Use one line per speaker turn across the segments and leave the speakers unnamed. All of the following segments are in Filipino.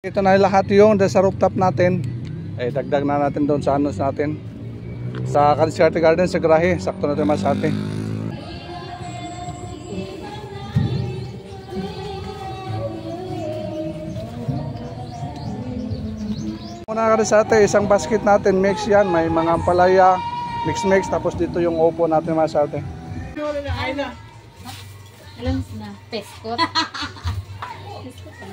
Ito na lahat yung sa rooftop natin. Eh, dagdag na natin doon sa anos natin. Sa Kanisarte Garden sa garahe. Sakto na ito masate. Muna Kanisarte, isang basket natin. Mix yan. May mga ampalaya. Mix. Tapos dito yung upo natin masate.
Alam na. Peskot.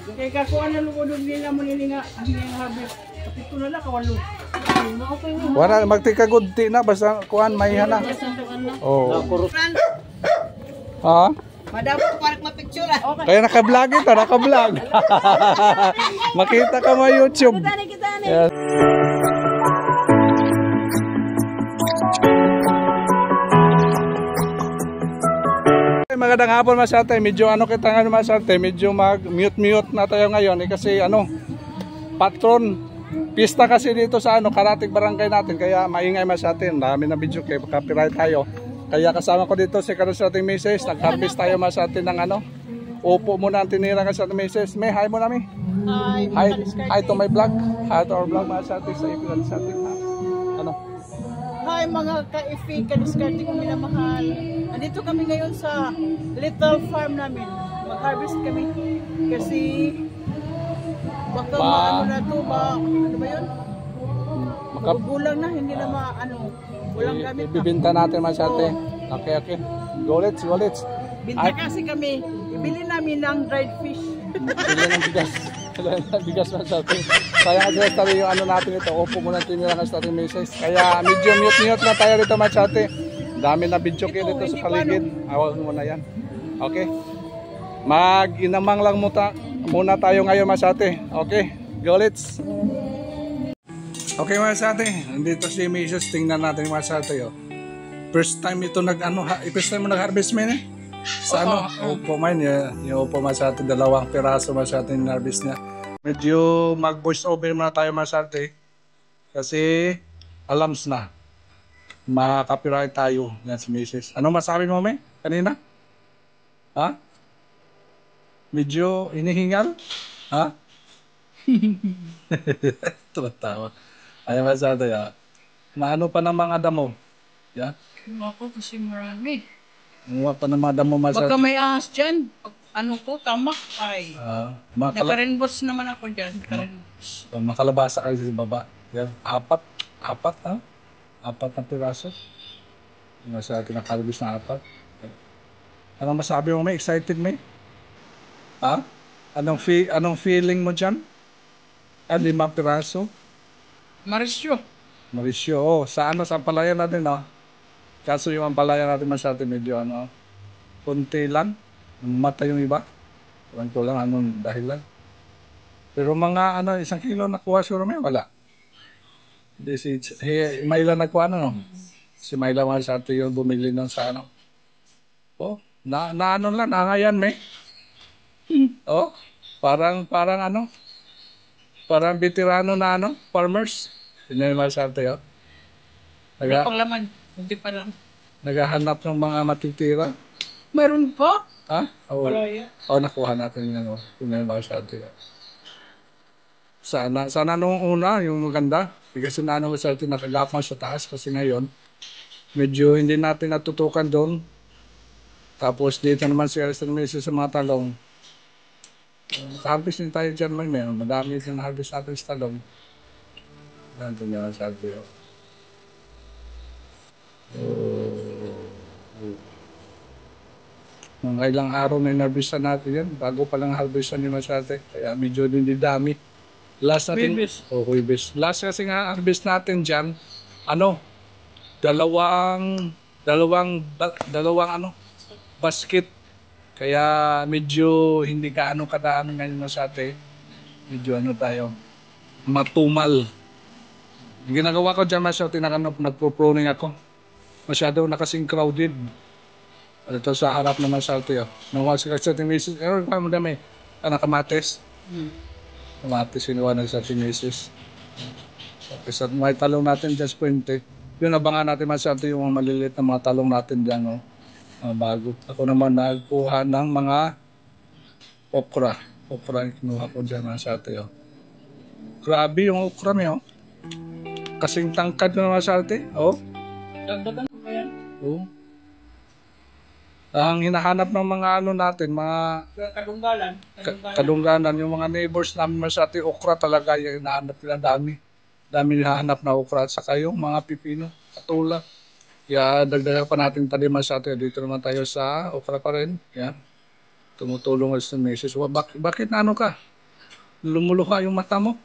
Kaya kakuha na lukudog nila mo nilinga. Ang habit. Kapito na lang kawalo.
Wala magtikagudti na basta kuan may hana. Oh. Ha?
Madamo parang mapicture.
Kaya naka-vlog ito, naka-vlog. Makita ka mo YouTube.
Kita ni.
Yes. Magandang hapon masate. Medyo ano kita nga masate, medyo mag-mute na tayo ngayon kasi ano, patron pista kasi dito sa ano, Karatig Barangay natin, kaya maingay masate. Dami na video kay copyright tayo. Kaya kasama ko dito si Kanisarte Mrs. Nag-harvest tayo masate ng ano. Upo muna ang tinira ka sa Mrs. May hi mo na mi. Hi to my vlog. Hi to our vlog masate sa Kanisarte. Ano?
Hi mga ka-ifi, Kanisarte kong minamahal. Andito kami ngayon sa little farm namin. Mag-harvest kami kasi baka maano na to ba? Ano ba yun? Magugulang na, hindi na maano. Walang gamit na.
Ibibinta natin masate. Okay. Go let's.
Binta kasi kami. Ibili namin ng dried fish.
Bili ng bigas. Bigas masate. Kaya nga sa yung ano natin ito. Upo muna tinira ka sa ating message. Kaya medyo mute na tayo dito masate. Dami na video kayo dito sa paligid. Awag mo na yan. Okay. Mag-inamang lang muna tayo ngayon masate. Okay. Go let's. Okay masate. Nandito si Mrs. Tingnan natin masate. First time ito first time mo nag-harvest man eh. Sa ano? Upo man. Yung upo masate. 2 piraso masate yung harvest niya. Medyo mag-voice over na tayo masate. Kasi alams na. Maka-copyright tayo. Yan si Mrs. Ano masabi mo may? Kanina? Ha? Medyo inihingal? Ha? Tumatawa. Ayaw masate ya. Maano pa ng mga damo? Ya?
Ako kasi marami.
Muwa pa ng mga damo masate.
Baka may ahas dyan. Ano ko, tamak ay. Nakarenbos naman ako dyan.
Makalabasa kayo sa baba. Yan. Apat ha? 4 na piraso. Sa kinakalabis na 4. Ano masabi mo may? Excited may? Ha? Anong feeling mo dyan? 5 piraso?
Marisyo.
Sa ano, sa ampalaya natin, no? Kaso yung ampalaya natin masyado medyo, ano, kunti lang. Mata yung iba. Kurang ko lang, anong dahilan. Pero mga, 1 kilo nakuha siguro may, wala. Mayla nagkuha, no? Si Mayla masyado yung bumili nun sa, ano. Ano lang, nangayan, may. Parang ano, parang veterano na ano, farmers. Yun yung masyado yun.
Panglaman, hindi pa lang.
Naghahanap ng mga matitira.
Meron pa?
Ha?
Wala yan.
Nakuha natin yun. Yun yung masyado yun. Sana nung una, yung maganda. Kasi naano ko sa atin nakagapang sa taas. Kasi ngayon, medyo hindi natin natutukan doon. Tapos dito naman si Ariston Mesa sa mga talong. Harvest din tayo dyan may meron. Madami yung harvest natin sa talong. Nandun niya sabi yun. Mga ilang araw na in-harvestan natin yan. Bago pa lang harvestan ni Masate. Kaya medyo din dami. Last natin. Huibis. Last kasi nga harvest natin dyan. Dalawang basket. Kaya medyo hindi kaano kadaan ngayon Masate. Medyo tayo. Matumal. Yung ginagawa ko dyan Masate, nagpo-proning ako. Masyado na kasing crowded. Ito sa harap naman sa ito. Nakuha si ating misis. Ano mo dami? Kamates. Kamates sinuha na sa ating misis. Kasi may talong natin dyan sa puente. Yun abangan natin masyado yung maliliit na mga talong natin dyan. Bago. Ako naman nagkuha ng mga okra. Okra yung kinuha ko dyan masyado. Grabe yung okra mo, oh. Kasing tangkad na masarte, oh.
Dagdagan ko ba yan?
Oh. Ang hinahanap ng mga ano natin, mga
Kadunggalan.
kadungganan, yung mga neighbors namin masarte, okra talaga yung hinahanap nila dami. Dami hinahanap na okra at saka yung mga pipino, katula. Kaya dagdagan pa natin tanim masarte. Dito naman tayo sa okra pa rin. Yan. Tumutulong sa Mrs. Bakit na ano ka? Lumuluha yung mata mo?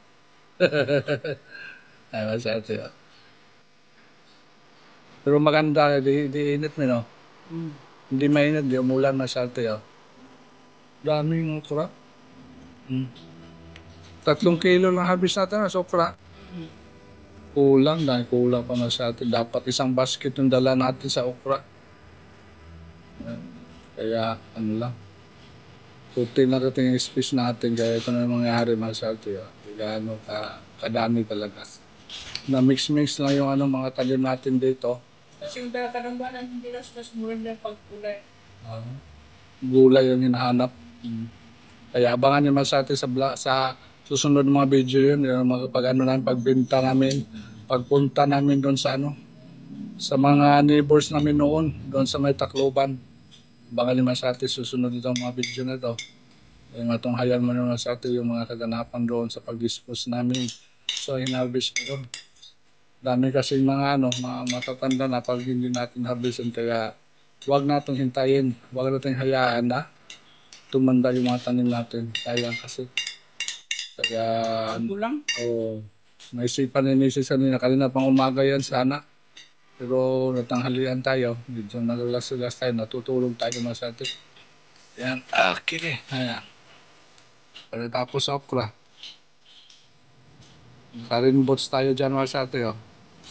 Ay, masarte. Oh. Pero maganda, di init mo, no? Hindi mainit, di umulan masyado, oh. Daming okra. 3 kilo lang habis natin sa okra. Kulang, dahil kulang pa masyado. Dapat isang basket yung dala natin sa okra. Kaya, ano lang. Puti na ito yung space natin, kaya ito na mangyayari masyado, oh. Kaya ano, kadami talaga. Na mix-mix lang yung ano, mga talim natin dito.
Kasi yung kadunggalan, hindi na mura na pagkulay.
Gulay yung hinahanap. Kaya abangan nyo sa atin sa susunod mga video yun. Yung mga pagbenta namin, pagpunta namin doon sa ano, sa mga neighbors namin noon, doon sa may Tacloban. Abangan nyo sa atin susunod itong mga video na to. Yung atong hayal mo naman sa atin yung mga kaganapan doon sa pag-dispose namin. So, in-harvest doon. Dami kasi mga ano, mga matatanda na pag hindi natin harvestin, kaya huwag natin hintayin, huwag natin hayaan na tumanda yung mga tanim natin. Sayang kasi. Kaya,
Kulang?
naisipan ni Mrs. kanina pang umaga yan sana. Pero natanghalian tayo, medyo nalalas-las tayo, natutulog tayo sa atin. Yan, okay. Ayan. Tapos okra. Karin bots tayo dyan sa atin, oh.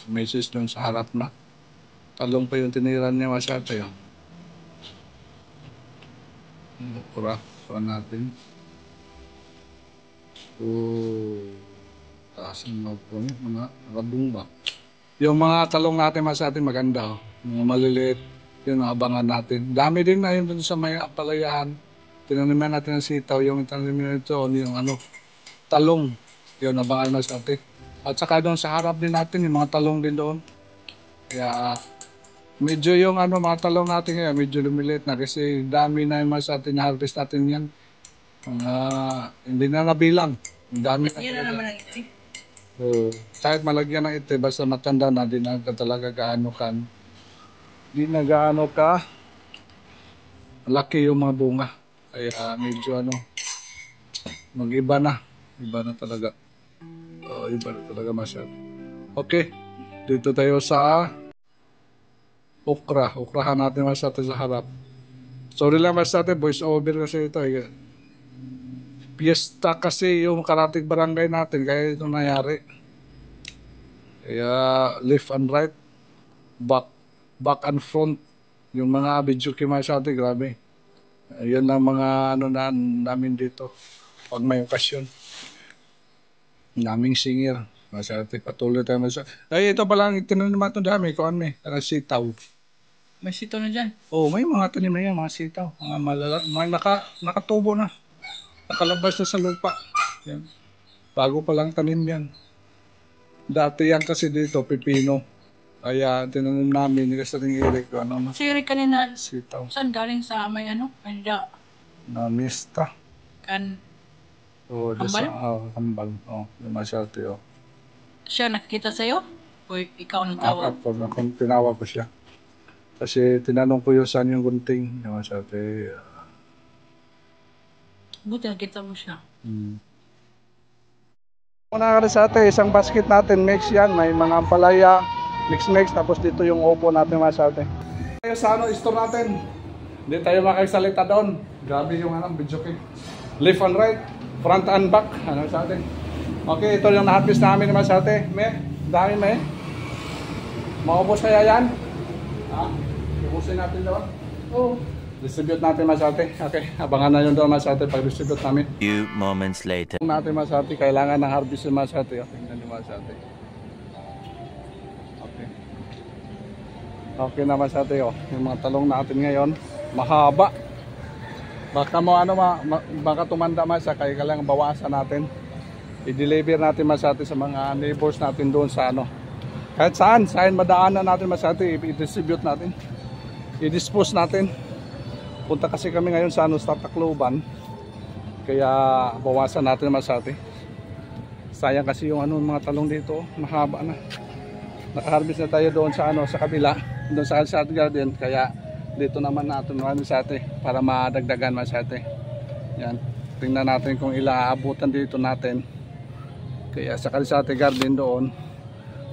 Mrs. dun sa harap na. Talong pa yung tiniran niya masyado yun. Okra. Kuha natin. Taas ng okra niya. Mga rabumba. Yung mga talong natin masyado maganda. Oh. Mga maliliit. Yun ang abangan natin. Dami din na yun dun sa may palayahan. Tinaniman natin ng sitaw. Yung tinaniman nito, yung ano, talong. Yun, abangan masyado. At saka doon sa harap din natin, yung mga talong din doon. Kaya medyo yung ano, mga talong natin ngayon, medyo lumilit na kasi dami na yung sa atin, harvest natin yan. Hindi na nabilang. Dami na.
Yan na naman ang ito.
Kahit malagyan ng ite, basta matanda na, di na talaga gaano kan. Di na gaano ka laki yung mga bunga. Kaya medyo ano, mag-iba na. Iba na talaga. Iba na talaga masyado. Okay. Dito tayo sa okra. Okrahan natin masyado sa harap. Sorry lang masyado, voice over kasi ito. Piyesta kasi yung karating barangay natin, kaya ito nangyari. Kaya left and right, back and front. Yung mga video kay masyado, grabe. Yan lang mga ano namin dito pag may okasyon. Naming singer. Masyado patuloy tayo masyado. Ay, ito palang tinanim naman ito dami. Kuhan may sitaw.
May sitaw na dyan.
May mga tanim na yan, mga sitaw. Mga malala, mga nakatubo na. Nakalabas na sa lupa. Yan. Bago pa lang tanim yan. Dati yan kasi dito, pipino. Kaya tinanim namin, kasi rin Eric. Ano,
Si Eric kanina,
sitaw.
saan galing sa may ano? Kanda.
Namista.
Kambal?
Kambal. Yung masyado.
Siya nakikita sa'yo? O ikaw ang tawag?
Ako, tinawag ko siya. Kasi tinanong ko yung saan yung gunting. Yung masyado.
Buti nakita mo siya.
Muna ka rin sa atin, isang basket natin, mix yan. May mga palaya, mix. Tapos dito yung upo natin masyado. Tayo sa store natin. Hindi tayo makaisalita doon. Grabe yung video kay. Left and right. Front and back, sa atin. Okay, ito yung na-harvest namin naman sa atin. Dami may. Maubos kaya yan? Ubusin natin doon? Distribute natin mas atin. Okay, abangan na yun doon mas atin pag-distribute namin.
Few moments later.
Kung natin mas atin, kailangan ng harvest yung mas atin. Tingnan nyo mas atin. Okay na mas atin. Yung mga talong natin ngayon, mahaba. Baka mo baka tumanda mas, kaya kailangan bawasan natin. i-deliver natin Masate sa mga neighbors natin doon sa ano. Kahit saan madaanan natin Masate, i-distribute natin. I-dispose natin. Punta kasi kami ngayon sa ano, sa Tacloban. Kaya bawasan natin Masate. Sayang kasi yung ano, mga talong dito, mahaba na. Naka-harvest na tayo doon sa ano, sa kabila, doon sa Alsat Garden. Kaya dito naman natin Masate para madagdagan Masate. Yan. Tingnan natin kung ilaabutan dito natin. Kaya sa Alsat Garden doon,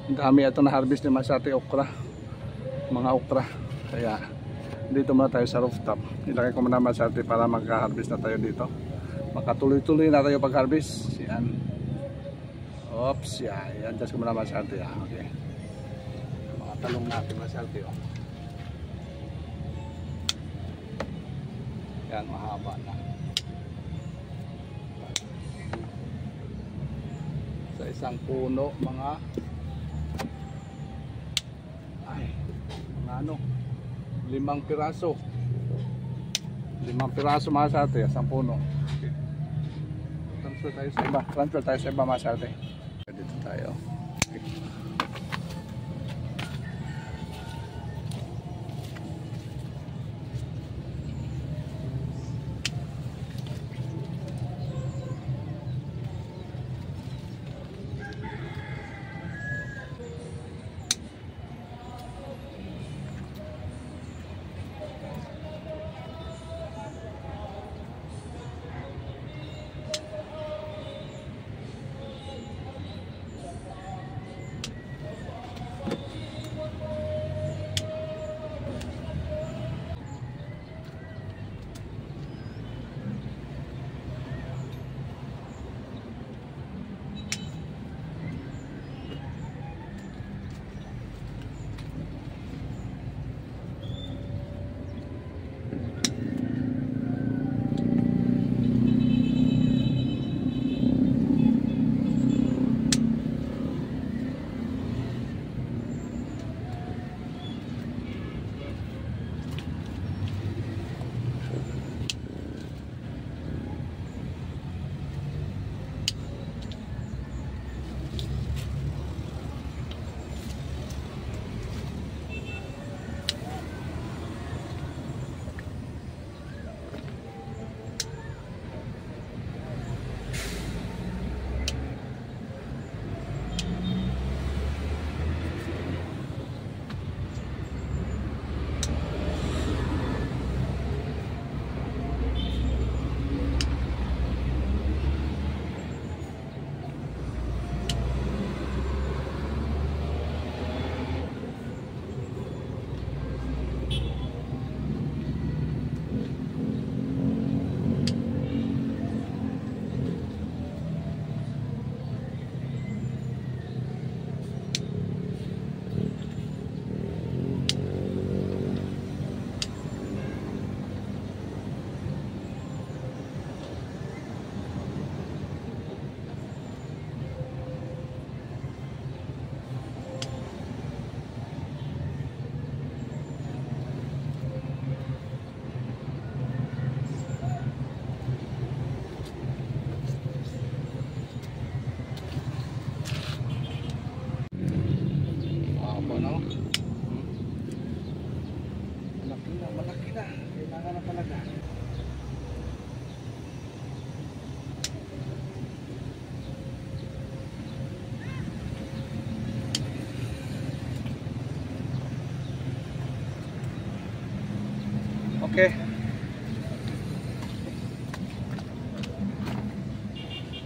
dami ito na harvest ni Masate okra. Mga okra. Kaya dito muna tayo sa rooftop. Ilagay ko muna Masate para magka-harvest na tayo dito. Makatuloy-tuloy na tayo pag-harvest. Yan. Oops, yan. Just ko muna Masate. Okay. Mga talong natin Masate. Oh. Yan, mahaba na. Sa isang puno, mga ano, 5 piraso. 5 piraso Masate, isang puno. Okay. Transfer tayo sa iba Masate. Dito tayo. Okay. Okay.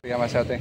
Kaya Masate.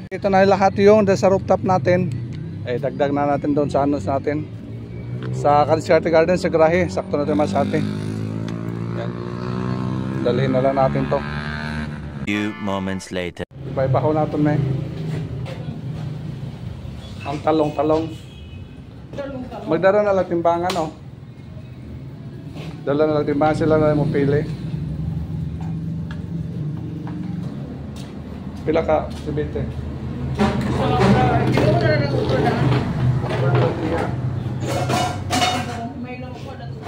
Ito na lahat yung sa rooftop natin. Ay dagdag na natin doon sa anos natin. Sa Kadiskarte Garden sa garahe, sakto na ito masate. Yan. Dalhin na lang natin to.
Few moments later.
Iba-iba ko natin na ang talong-talong. Magdara na lang timbangan, oh. Dala na lang timbangan, sila na lang mo pili. Pila ka, si Bete?
May lang po na ito.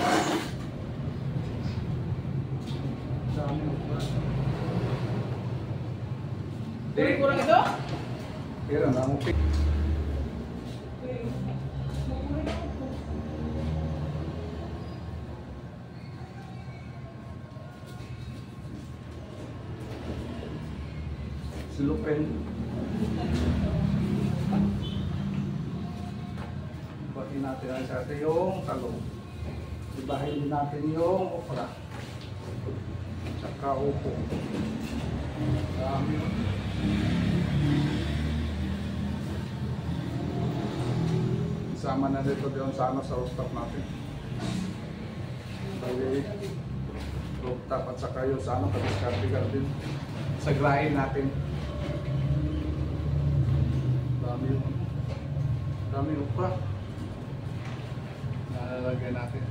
Dili ko lang ito?
Pira na mo pili. Silupin. Batiin natin ang sa atin yung talong. Ibahin din natin yung okra. Tsaka upo. Dami. Isama na dito doon sa rooftop natin. Bali, rooftop at saka yung sa Kadiskarte Garden. Sa grahe natin. Dami yung pa. Nalalagay natin.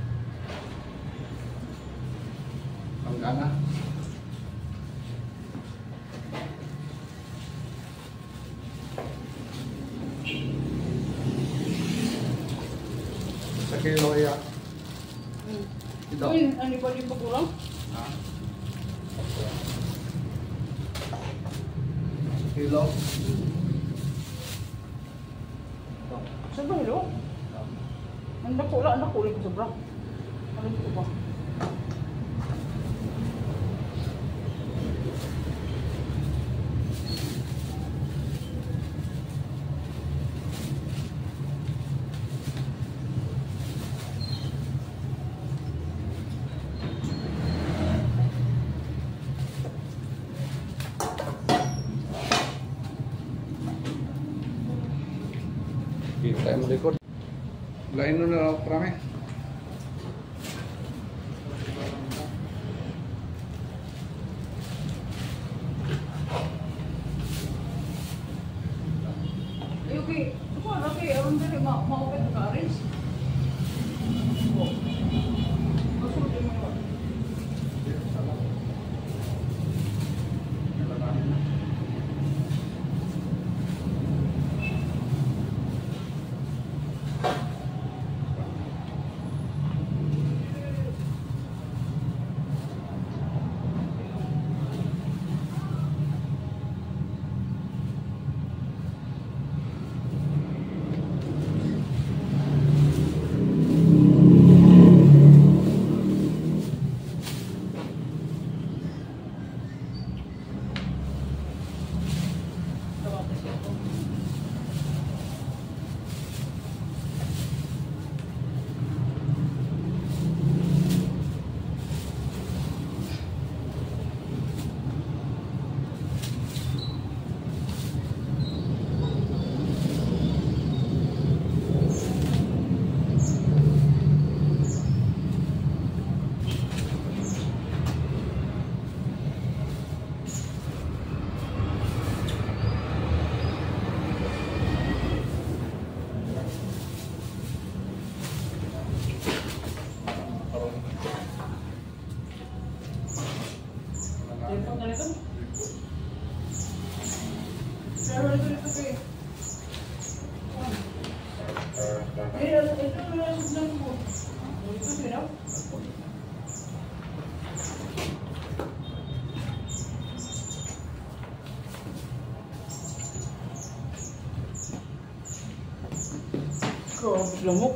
Ang gana. Sa kilo iya. Ito.
Uy, ano ba yung pakurang?
Ha? Kilo.
Sobra hilo? Ang nakula ko sobra. Ano ko ba?
Kita yung likod. Lain nun na prame.
Okay. Ito ano kay aron dali ma-open ka rin. Masulod mo yun. Lamok.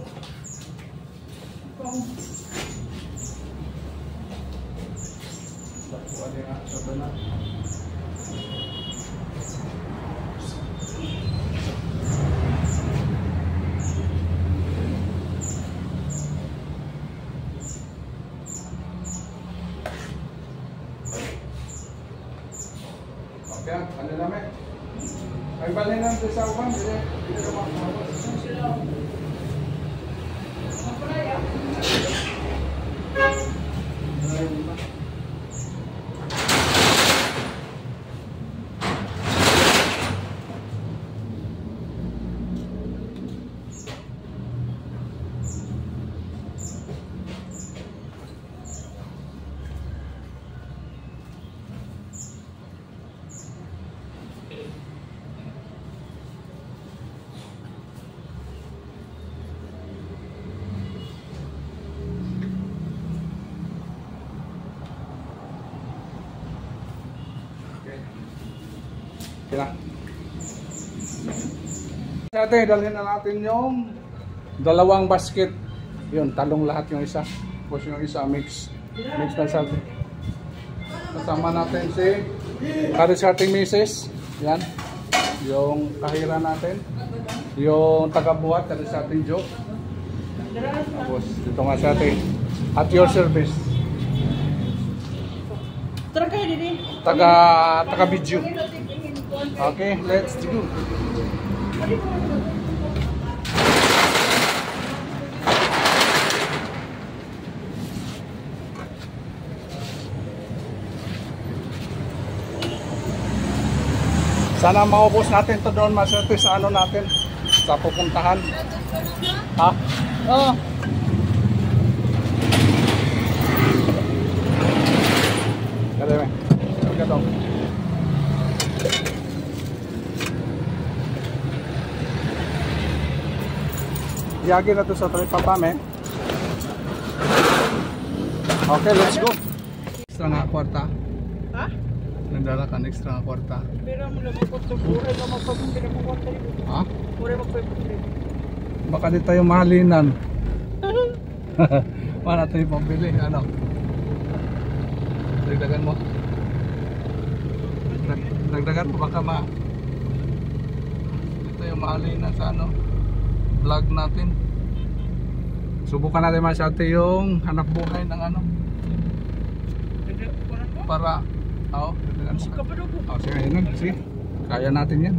Okay, ano namin? Ay balhin lang sa uwan, hindi ka makakabas. Kaya. Ate, dalhin na natin yung dalawang basket. Yun, talong lahat yung isa. Tapos yung isa mix. Mix na sa atin. Kasama natin si Karis-karting Mrs. Yan. Yung kahira natin. Yung taga-buhat, Karis-karting Joe. Tapos dito nga sa atin. At your service.
Tara kayo, Didi.
Taga-video. Okay, let's go. Sana maubos natin to doon, maswerte sa ano natin, sa pupuntahan. Ha?
Oo.
Kaya dong. Yagi na to sa tripapame. Okay, let's go. Extra nga kwarta.
Ha?
Nagdala ka ng extra nga kwarta.
Pero mo lang ko to buhay na magpapundin ako kwarta dito.
Ha?
Buhay magpapundin.
Baka di tayo mahalinan. Para tayo pambili. Ano? Dagdagan mo. Dagdagan mo baka di tayo mahalinan sa ano vlog natin. Subukan natin masyate yung hanap buhay ng ano para sige yun, sige kaya natin yan,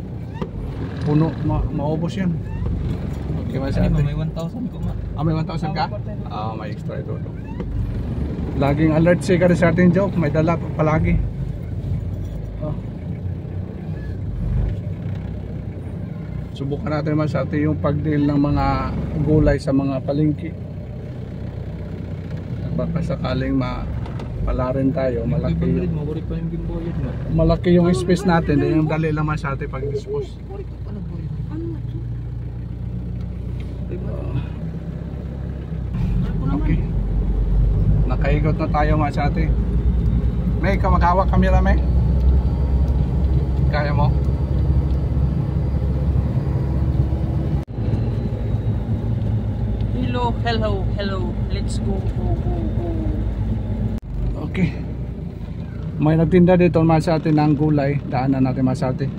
puno maubos yan. Okay masyate, may 1,000 ko may 1,000 ka? May extra ito. Laging alert si Karis-karting Joe, may dala palagi. Subukan natin masyate yung pag-deal ng mga gulay sa mga palengke. Baka sakaling pala rin tayo, malaki yung space natin, yung dali lang masyate pag-dispose. Okay, nakaikot na tayo masyate. May kamag-hawak kamera, may kaya mo?
Hello. Let's go.
Okay. May nagtinda dito sa atin ng gulay. Daanan natin sa atin.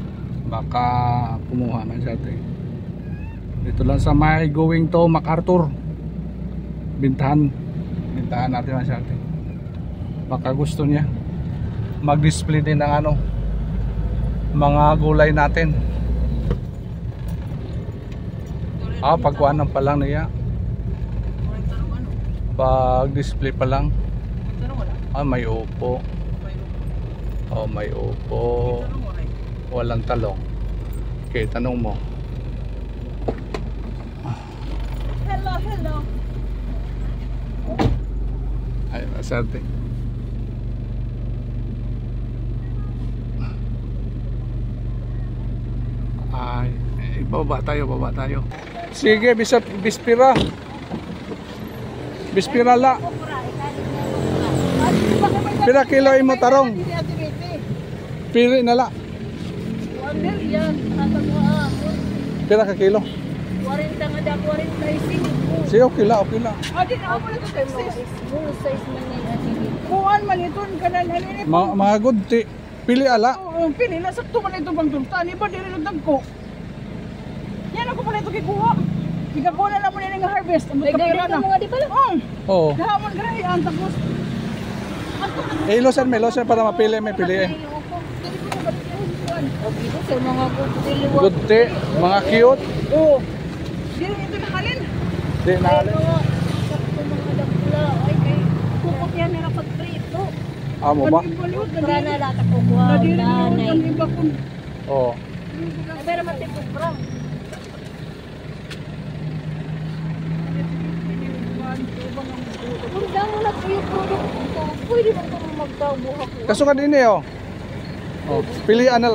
Baka kumuha sa atin. Dito lang sa may going to MacArthur. Bintahan natin sa atin. Baka gusto niya mag-display din ng ano mga gulay natin. Pagkuhanan pa lang niya. Pag-display pa lang. May upo. May upo. Walang talong. Okay, tanong mo.
Hello.
Ay, masarte. Ay, baba tayo. Sige, bispira. Bispira la. Pila kilo imo tarong? Pili na la. Pila ka kilo?
40 nga da 45.
Sige, okay la.
Di na ako na ito sis.
Small size man yan.
Kuan man ito kanan halin ito.
Mga good ti. Pili ala.
Pili na sakto man ito bang tulta. Ni ba dili nagdagko? Yan ako pala ito kikuha. Ikakuha na naman nga harvest. Ang kapira na.
Mga di pala.
Oo.
Nahamon grahe ang tapos.
Losan para mapili, may pili.
Dito sa mga gudili.
Gudti, mga cute.
Oo. Dili ito nakalin.
Di na.
Sakto mga dapla. Ay, kay kukot yan na pagprito.
Amo ba?
Para na lata ko kuha.
Nadiri mo
Nanay.
ang iba kung
Oo.
Pero matipupra. Kung damo na po yung produkto, pwede mo kung magkabuhak ko.
Kaso ka din eh, oh. Oh, pilihan na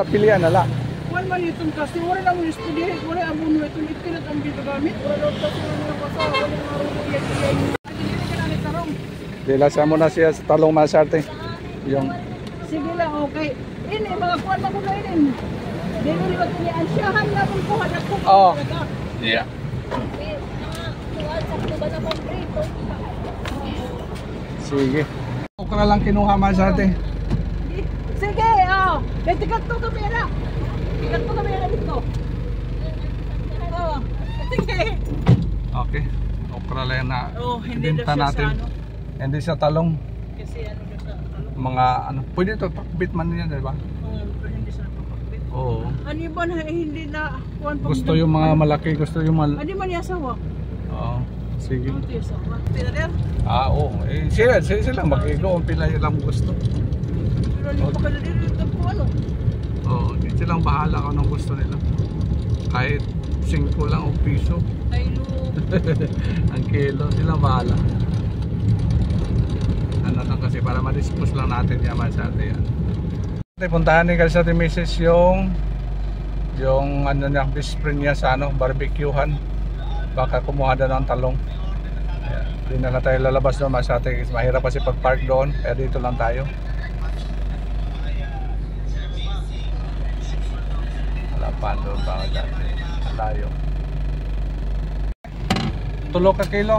lang.
Wala man itong kasi wala na mo study, wala abono itong itinat ang ginagamit. Wala kasi wala ko sa wala marunong yan yan. Hindi ka na tarong.
Dilasa mo na siya sa talong masarte. Yung
Sige lang, okay. Ini mga kuwan na muna ini. Dili ba kini ansyahan na mong kuha na ko.
Oh. Yeah.
Sakto ba na pagprito?
Sige. Ako na lang kinuha masarte.
Sige, oh. Tikat to kamera. Tikat to kamera dito. Oh. Sige.
Okay. Okra lang na
Oh, hindi na
ibenta
siya
natin.
sa ano.
Hindi sa talong.
Kasi ano na sa ano.
Mga ano, pwede to pakbit man niya, di ba?
Pero hindi sa papagbit.
Oo.
Ano ba na hindi na kuwan pang
Gusto yung mga malaki, gusto yung
Ano man yung asawa?
Oo. Sige.
Ano yung asawa? Pinader?
Oo. Eh, sila mag-igo. Pila yun lang gusto.
Pero hindi pa ka dito po ano?
Oo. Silang bahala kung anong gusto nila. Kahit 5 lang o piso.
Tayo.
Ang kilo. Silang bahala. Ano lang kasi para ma-dispose lang natin yan sa atin yan. Puntahan ni kasi sa ating misis yung ano niya, best friend niya sa ano, barbecuehan. Baka kumuha na ng talong. Hindi na lang tayo lalabas doon masate. Mahirap kasi pag-park doon. Kaya dito lang tayo. Wala pa doon pa ako dati. Malayo. 3 ka kilo.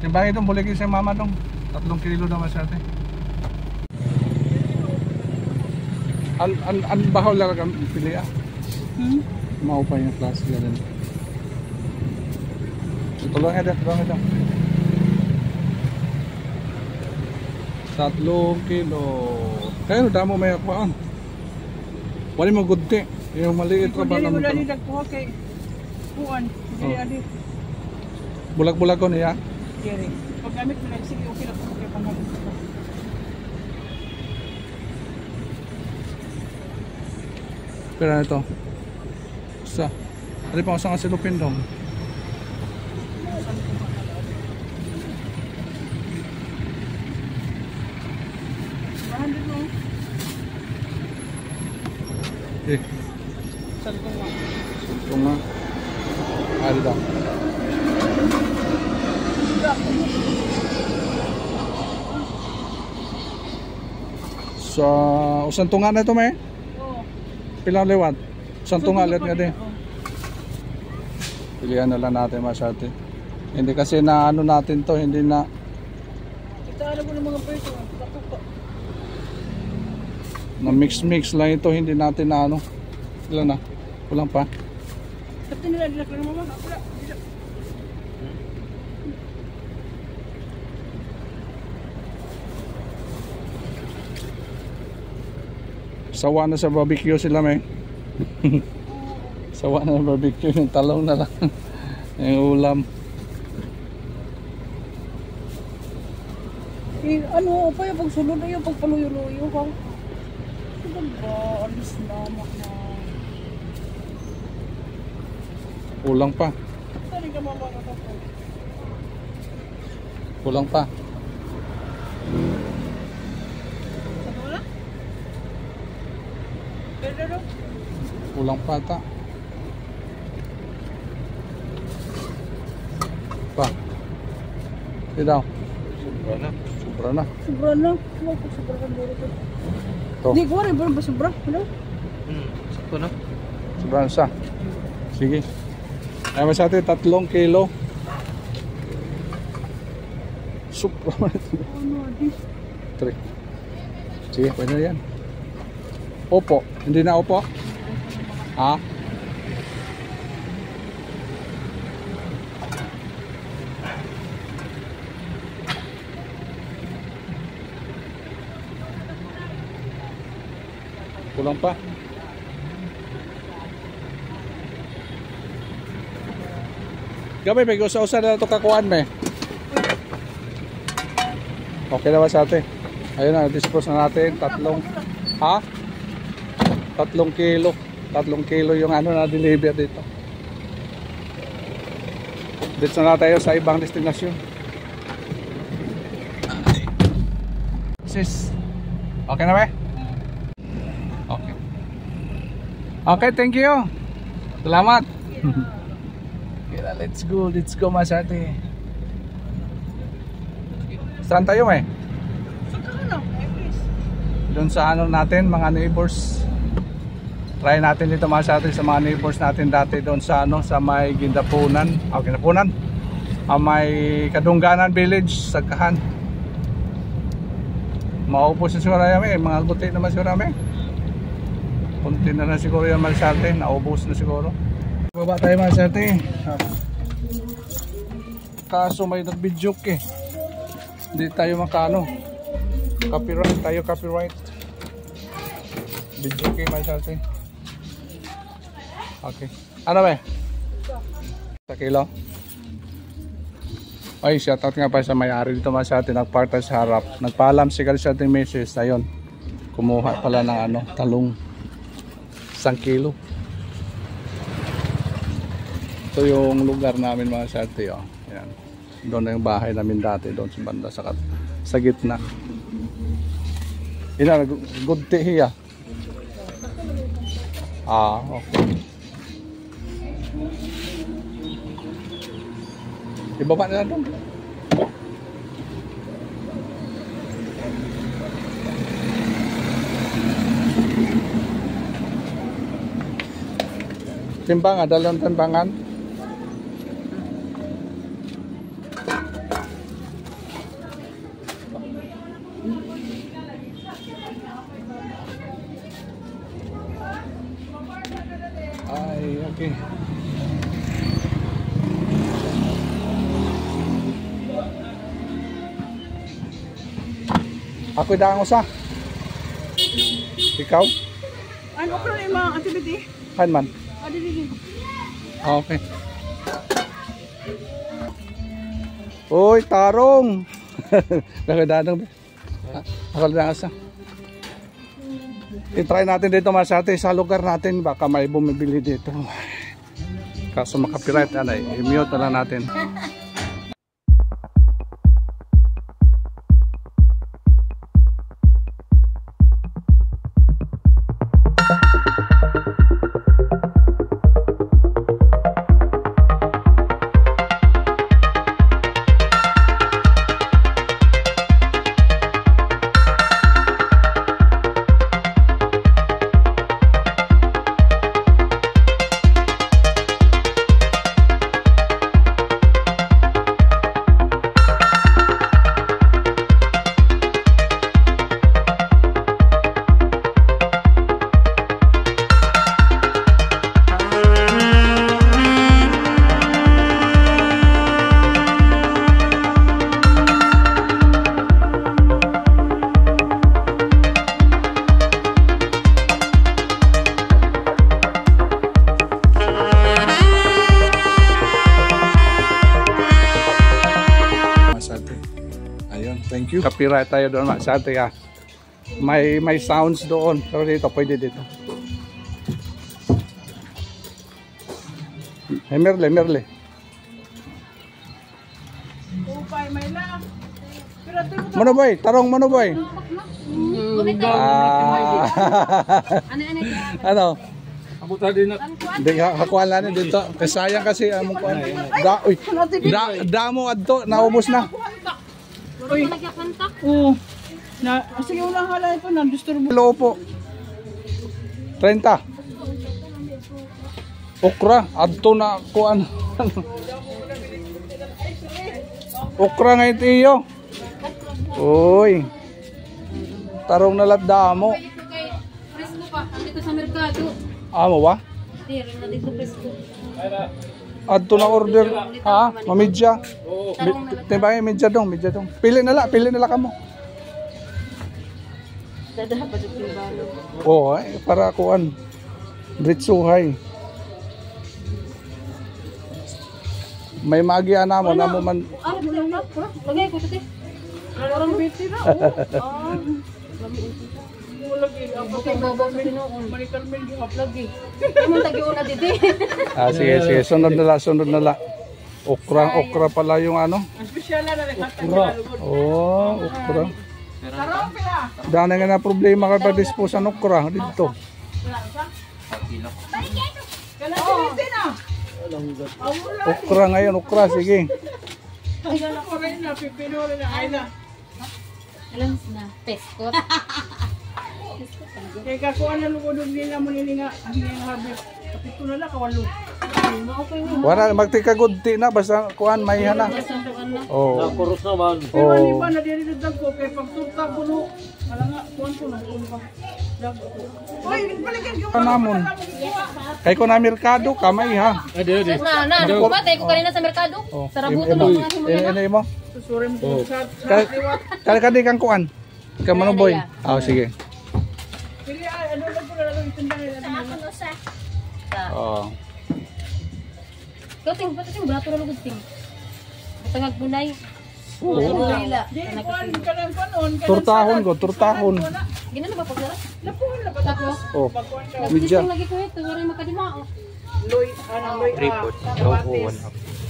Yung bagay doon, buligin si mama doon. 3 kilo daw masate. An bahaw lang ang piliya. Mau pa yung klase ganun. Tulong nga daw. 3 kilo. Kaya damo may akuan. Wali mo gudti. Yung maliit ra ba
Dili mo
lang.
dali nagkuha kay kuwan. Dili ali.
Bulag-bulag ko niya.
Dili. Pag gamit mo lang sige okay lang kay panggamit.
Pero ito. Sa. Ano pa sa silupin dong? Eh,
Saan ko nga?
ito nga. Ano daw? Sa usan tunga na ito may?
Oo.
Pilang lewat? Usan tunga let nga din.
Oo.
Pilihan na lang natin masyate. Hindi kasi na ano natin to, hindi na
Kita ano mo ng mga pwesto. Katuka.
na mix lang ito, hindi natin na ano. Ilan na? Kulang pa.
Kapit nila nila kung mama. Wala.
Sawa na sa barbecue sila may. Sawa na sa barbecue, yung talong na lang. Yung ulam.
Eh, ano pa yung pagsunod na yung pagpaluyo-luyo ka? Ano ba? Alis na na.
Kulang pa.
Saan ka mama nakapag?
Kulang pa.
Saan wala? Pero no?
Kulang pa ata. Pa. Hindi daw. Sobra na.
Sobra na. Huwag ko sobra ka duro ko.
Ito.
Hindi ko rin, ba sobra? Ano?
Sakto na. Sobra na siya. Sige. Ay mas atin 3 kilo. Sobra na ito.
Ano, di?
3. Sige, pwede na yan. Opo. Hindi na opo? Ha? Kulang pa. Gabi, may usa-usa na ito kakuan me. Okay na ba sa atin? Ayun na, dispose na natin. 3 kilo. 3 kilo yung ano na deliver dito. Dito na tayo sa ibang destinasyon. Sis, okay na ba? Okay. Okay, thank you. Salamat. Kaya let's go Masate. Saan tayo eh? Doon sa ano natin, mga neighbors. Try natin dito Masate sa mga neighbors natin dati doon sa ano, sa may Gindapunan. Gindapunan. May Kadungganan Village, Sagkahan. Maupos na siguro yan, mga guti naman siguro namin. Kunti na siguro yan Masate, naubos na siguro. Baba tayo Masate. Kaso may nag-video eh. Hindi tayo makano. Copyright tayo, copyright. Video kay Masate. Okay. Ano ba? Sa kilo? Ay, shoutout nga pa sa may-ari dito Masate. Nagpark tayo sa harap. Nagpaalam sigal sa ating message. Ayun. Kumuha pala ng ano, talong. 1 kilo. Ito yung lugar namin Masate. Oh. Ayan. Doon na yung bahay namin dati. Doon sa banda sa gitna. Ina, good tea hiya. Okay. Ibaba na doon. Timbangan, dalam timbangan. Ay, okay. Ako daang usa. Ikaw?
Ano ko rin mga activity?
Kan man.
Adili.
Okay. Uy, tarong. Nakadadang. Ako daang usa. I-try natin dito Masate sa lugar natin, baka may bumibili dito. Kaso makapiright anay, i-mute na lang natin. Thank you. Copyright tayo doon Masate ha. May sounds doon. Pero dito, pwede dito. Hey, Merle.
Upay, may lang.
Mano boy? Tarong mano boy? Ano?
Abutan din na.
Hindi hakuan lang dito. Kasi sayang kasi among kuan. Damo adto, naubos na.
Uy. Sige ulang hala ito, nandisturbo.
Hello po. 30. Okra, adto na kuan. Okra nga ito iyo. Uy. Tarong na ladamo.
Presko pa, andito sa merkado.
Amo ba?
Hindi, rin na dito presko.
Adto na order. Ha? Mamidya. Tibay, medya dong. Pili na la kamo.
Dadaha pa dito yung balo.
Oo, para kuan. Britsuhay. May magian na mo man.
Ah, wala na. Lagay ko tete.
Parang biti na. Ah. Mo lagi ang
Okay, babaw sa tinuon.
Manical Mel yung upload eh.
Imo tagi-una dito.
Sige, sunod na la. Okra pala yung ano.
Ang special na naghatag.
Oh, okra.
Sarap pila.
Dana nga na problema ka pa dispose ang okra dito.
Kana siniti na.
Okra ngayon, okra, sige.
Ayan ako rin na, pipino rin na, ay na.
Alam na, peskot.
Kaya kakuha na lukudog nila mo nila nga, ang nga harvest. Kapito na lang, kawalo.
Okay mo.
Wala magtika gudti na basta kuan may hana. Oh.
Kurus naman.
Pero
Oh.
di ba na dinidag ko, kaya pagturta ko no, wala nga, kuhan ko na, kuhan ko. Uy, balikan ko.
Kanamon. Kay ko na merkado kamay ha.
Na, kumatay ko kanina sa merkado.
Oh.
Sarabuto ng mga himula.
Ini mo.
Susuri mo kung sa liwat.
Kali kang kuan. Ka boy. Ah, sige.
Pili ay, ano lang po na lang itindang nila.
Oh.
Ikaw ting, ba't ting brato na lugod ting? Matangag bunay.
Oo.
Di, kuhan ka lang panon.
Turtahon.
Ginano ba pagsara?
Lapuhan na ba?
Tapos,
Oh.
Pagkuhan ka.
Medya.
nagdisting lagi ko ito. Wala yung makadimao.
Loy, kawatis.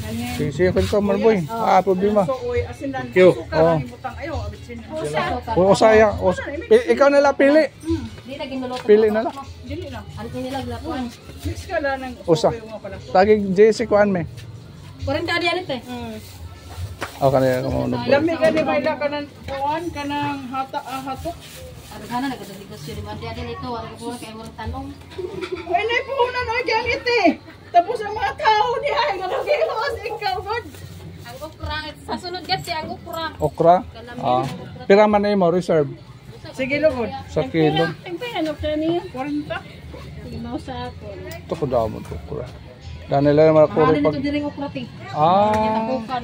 Ganyan.
Sige, kwento mo boy. Ah, problema.
So, uy, asin lang.
Yo.
Suka
Oh.
lang imutang. Ayaw, abitsin.
O saya. Ikaw na lang pili.
Di na ginuluto.
Pili na lang.
Dili lang.
Ano nilag lapuan?
Mix ka lang ng
Usa.
suka yung mga pala.
Tagig JC kuan me.
40 adi anit eh.
Oh, kanaya mo no.
Lami ka di ba ka ng kuhan ka ng hatok.
Ano sana nagkatagos yun. Adi adi nito. Wala ko kaya mo tanong.
Ay, naipuhunan o kaya ngiti. Tapos ang mga tao di ay ganagihos ikaw god.
Ang okra. Sa sunod kasi ang okra.
Okra. Ah. Pira man na mo reserve
Sige lugod.
sa kilo.
Ano ka niya?
40.
Sige mo sa ako.
Ito ko daw mo okra. Dahil nila mga
Ano
kuri
dito
pag.
diring okra ti?
Ah.
Tapukan.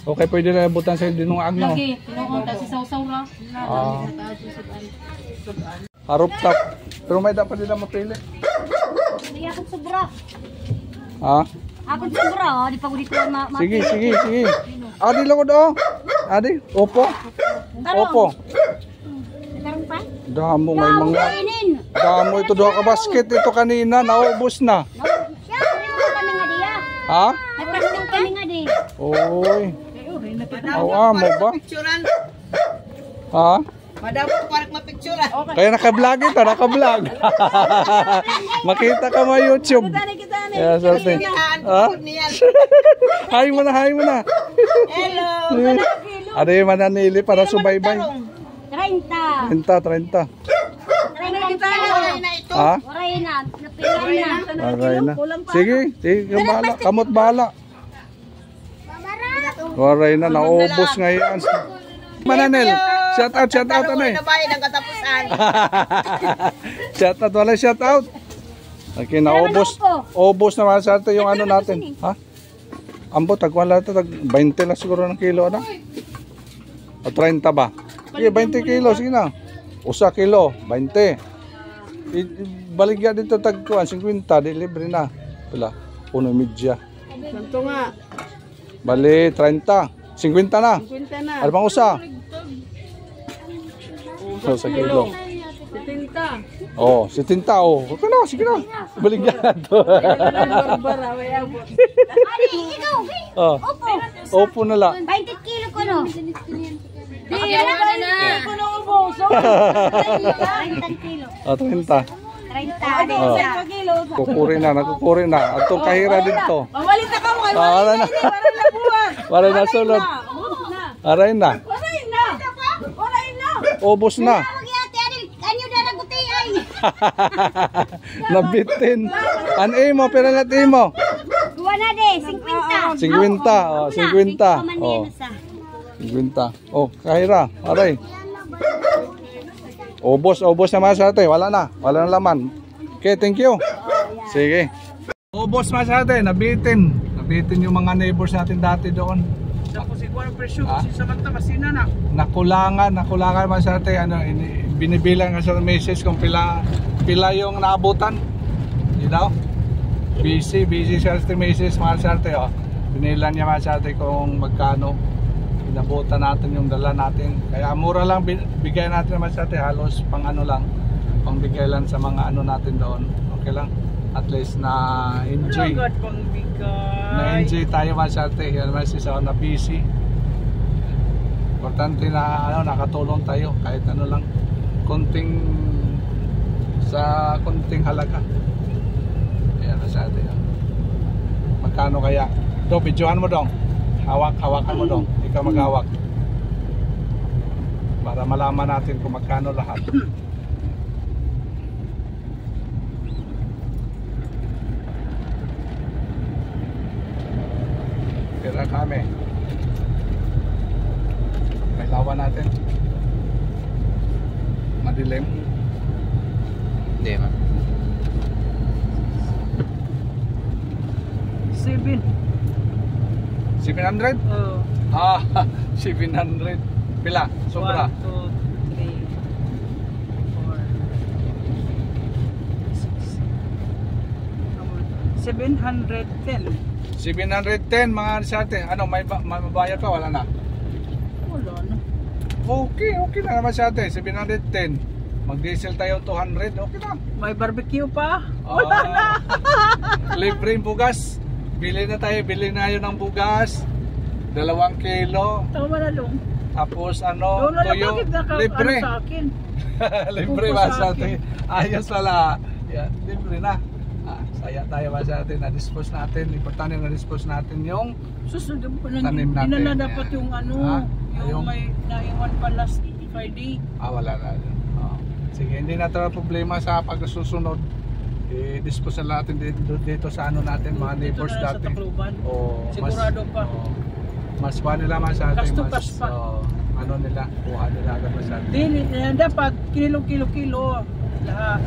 Okay, pwede na butan sa dinong agno.
Lagi. Tinuon ta si sausaw ra.
Ah. Harap tap. Pero may dapat din na mapili.
Hindi ako sobra.
Ha?
Ako sobra. Di pa ko dito
Sige. Adi lang ko do. Adi, opo. Opo.
Karon pa?
Damo ngay mga.
Kainin.
Damo ito do ka basket ito kanina naubos na.
Siya, kami nga diya.
Ha?
Ay, plastic kami nga di.
Oy. Aw mo ba?
Picturean.
Ha?
Madamo parang mapicturean. Okay.
Kaya naka-vlog ito, naka-vlog. Makita ka mo YouTube. Kaya sorte. Ha? Hi mo na.
Hello.
Ano yung mananili para subaybay?
30.
30.
30 kilo.
Ha?
Waray na. Napilan na.
Aray na. Sige, bahala. Kamot bahala. Waray na, naubos ngayon. Mananel, shout out ano eh.
Nabayad ang katapusan.
Shout out, wala shout out. Okay, naubos. Ubos naman sa atin yung ano natin. Ha? Ambo, tagwan lang ito, 20 lang siguro ng kilo, ano? O 30 ba? Sige, 20 kilo, sige na. Usa kilo, 20. Baligya dito tagkuan, 50, di libre na. Pila, 1.5.
Santo nga.
Bali, 30. 50 na.
50 na.
Ano bang usa? So, sa kilo.
70.
Oh, 70. Oh, okay na, sige na. Baligyan na to.
Barbara, may abot.
Ari, ikaw.
Oh, opo na lang.
20 kilo ko no. Di, na.
Ko na ubos.
30 kilo.
Oh, 30.
30.
Oh. Kukuri na, nagkukuri na. At itong kahira dito.
Mamalit na ka mo.
Para na. Para na sulod. Aray na.
Waray na. Waray na.
Ubos na.
Magyate adil, kanyo na naguti ay.
Nabitin. An mo, pero na't mo.
Kuha na de, 50.
50. Oh, 50. Oh, 50. Oh, kahira. Aray. Ubos naman sa atin. Wala na laman. Okay, thank you. Sige. Ubos na sa atin. Nabitin yung mga neighbors natin dati doon.
Tapos ikaw ang presyo. Kasi Samantha masina na.
Nakulangan man sa atin. Ano, binibilang sa message kung pila yung naabutan. You know? Busy si Ate Macy's, mga sarte, oh. Binilan niya mga sarte kung magkano. Inabutan natin yung dala natin. Kaya mura lang bigay natin mga sarte, halos pang ano lang, pang bigay lang sa mga ano natin doon. Okay lang. At least na enjoy.
Agad pang bigay.
Na-enjoy tayo mga sarte. Yan naman si Sao na busy. Importante na ano, nakatulong tayo kahit ano lang. Konting halaga. Ayan na sa atin. Magkano kaya? Do, videohan mo dong. Hawakan mo dong. Ikaw maghawak. Para malaman natin kung magkano lahat. Pira kami. May lawan natin. Madilim.
Hindi man.
7.
700?
Oh.
Ah, 700. Pila? Sobra.
1, 2, 3, 4, 5, 6. 710.
710 mga sa atin. Ano, may mabayad pa? Wala na.
Wala na.
Okay na naman sa atin. 710. Mag-diesel tayo 200. Okay na.
May barbecue pa?
Wala na. Libre yung bugas. Bili na yun ng bugas. 2 kilo.
Tama na lang.
Tapos ano,
Doon na lang,
tuyo.
bakit
Libre.
ano sa akin?
Libre
Kuko
ba
sa
sa
akin.
atin? Ayos pala. Yan, libre na. Saya tayo ba sa atin? Na-dispose natin. Importante na-dispose natin yung
Susunod po
tanim natin.
na dapat
Yan.
yung ano,
Yung-
yung may naiwan pa last Friday.
wala na. Sige, hindi na tayo problema sa pagsusunod. I-dispose na natin dito sa ano natin, mga neighbors
Dito na lang sa
dati.
Tacloban.
Oh,
Sigurado pa.
Mas pa nila mas sa atin.
Cash to
Mas,
cash pa.
ano nila, kuha nila agad mas sa atin.
Dapat kilo lahat.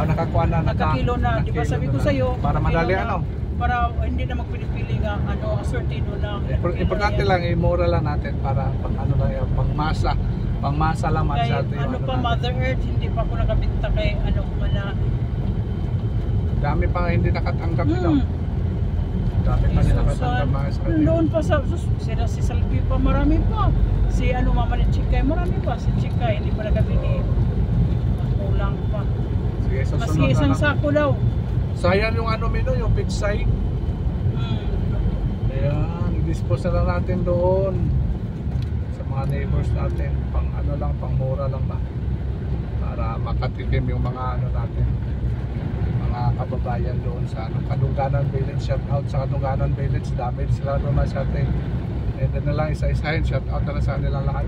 Nakakuha na.
Nagkakilo na. Di ba sabi ko sa'yo?
Para madali
kilo na.
ano.
Para hindi na magpili-pili nga assortido na.
Importante lang, mura lang natin para pang ano lang yung pangmasa. Pangmasa lang man
Kay
sa atin.
ano pa,
natin.
Mother Earth, hindi pa ako nakabinta kay
Dami pa hindi nakatanggap ito. Dami pa hindi nakatanggap mga sa atin.
Doon pa sila si Salvi pa, marami pa. Si Mama ni Chikay, marami pa. Si Chikay, hindi pa nakabili. Kulang pa.
Sige,
Mas
susunod na
isang
lang.
sako daw.
Sayang yung ano mino, yung pitsay. Ayan, i-dispose na lang natin doon sa mga neighbors natin. Pang ano lang, pang mura lang ba? Para makatikim yung mga ano natin, mga kababayan doon sa ano, Kadungganan Village. Shout out sa Kadungganan Village. Dami sila naman sa atin. And then na lang isa-isahin. Shout out na lang sa nila lahat.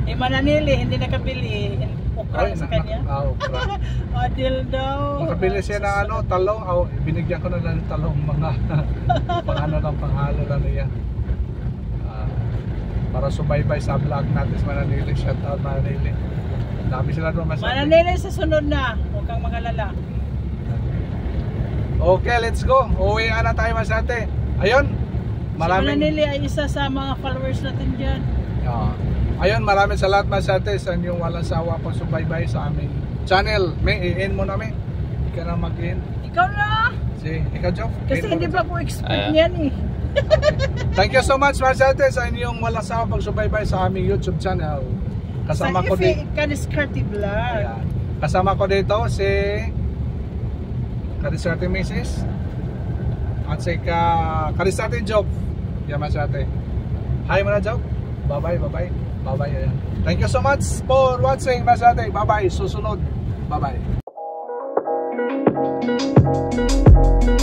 Mananili, hindi nakabili. Okra sa kanya.
Okra.
Adil daw.
Nakabili siya ng ano, talong. Binigyan ko na lang ng talong mga pang ano lang, panghalo lang niya. Para subaybay sa vlog natin sa Mananili. Shout out Mananili. Dami sila doon masabi.
Mananili sa sunod na. Huwag kang magalala.
Okay, let's go. Uwi na tayo masate. Ayun.
Si Mananili ay isa sa mga followers natin dyan.
Ayun, maraming salamat masate sa inyong walang sawa pag subaybay sa aming channel. May i-end mo namin. Ikaw na mag-end.
Ikaw na.
Si, ikaw Joff.
Kasi hindi pa ako expert niyan eh.
Thank you so much masate sa inyong walang sawa pag subaybay sa aming YouTube channel. Kasama ko dito.
Kaniskarte Vlog.
Ayan. Kasama ko dito si Karisarte Mrs. At si Karisarte Job. Yan masate. Hi mga Job. Bye bye. Thank you so much for watching masate. Bye bye. Susunod. Bye bye.